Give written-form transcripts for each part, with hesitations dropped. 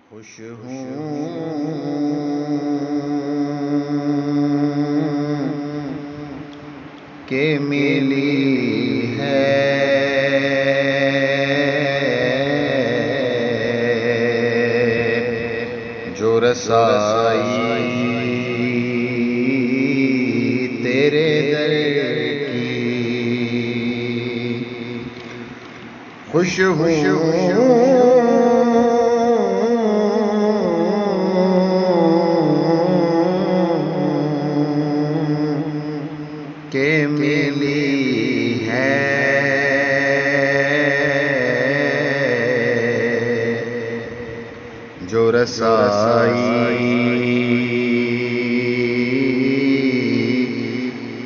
خوش ہوں کہ ملی ہے جو رسائی تیرے در کی۔ خوش ہوں کہ ملی ہے جو رسائی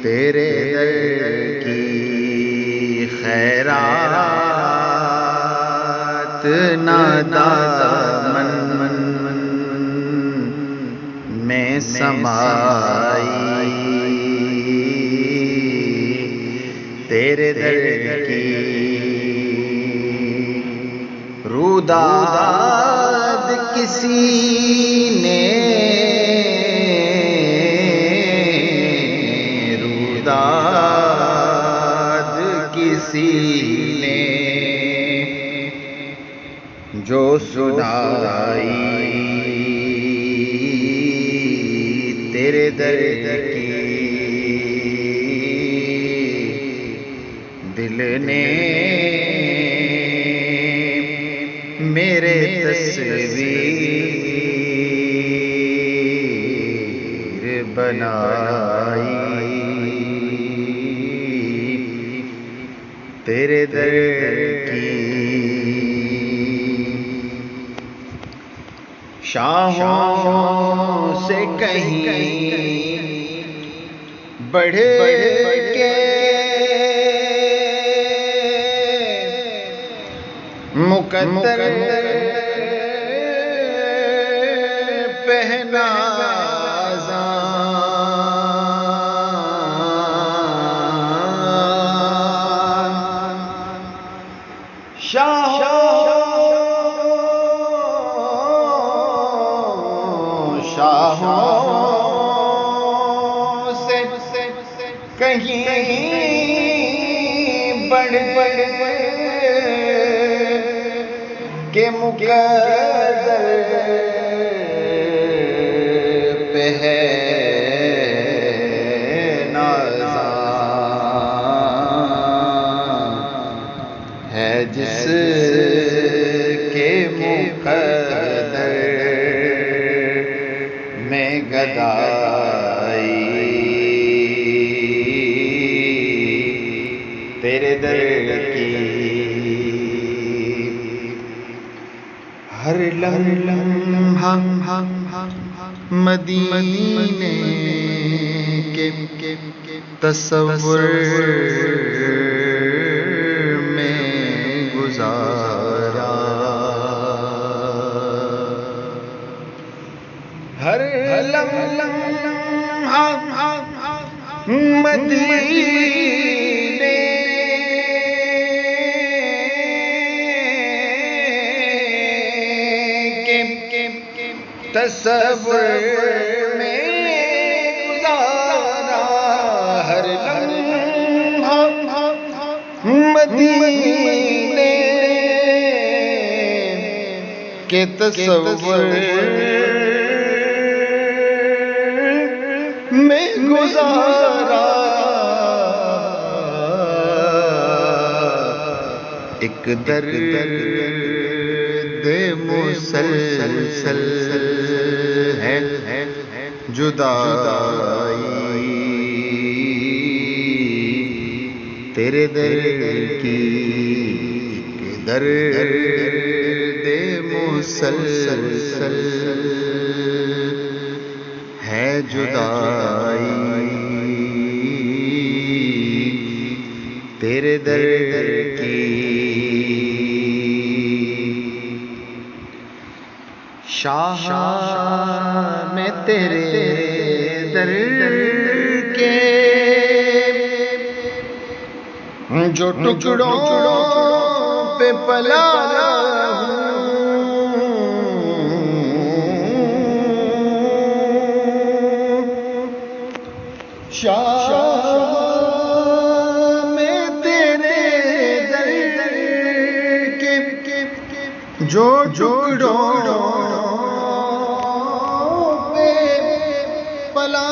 تیرے در کی۔ خیرات نادامن میں سمائی تیرے در کی۔ روداد کسی نے روداد کسی نے جو سنائی تیرے در کی۔ دل نے میرے تصویر بنائی تیرے در کی۔ شاہوں سے کہیں بڑھ کے مقدر پہنا شاہوں سے کہیں بڑھ کے مقدر پہ ہے نازاں ہے جس کے مقدر میں گدائی تیرے در کی۔ ہر لمحہ مدینے کے تصور میں گزارا۔ ہر لمحہ مدینے کے تصور میں گزارا۔ ہر لمحہ مدینے کے تصور میں گزارا۔ ایک درد مسلسل ہے جدائی تیرے در کی۔ ایک درد مسلسل ہے جدائی تیرے در کی۔ شاہ میں تیرے در کے جو ٹکڑوں پہ پلا ہوں جو ٹکڑوں پہ پلا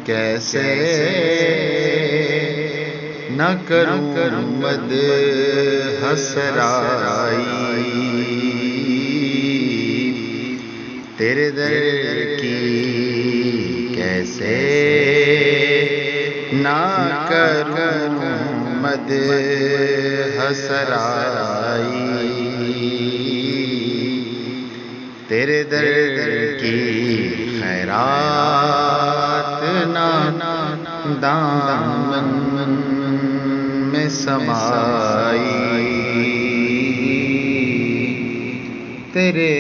کیسے نہ کروں مد حسرائی تیرے در کی کیسے نہ کروں مد حسرائی تیرے در کی خیرات نہ دامن میں سمائی تیرے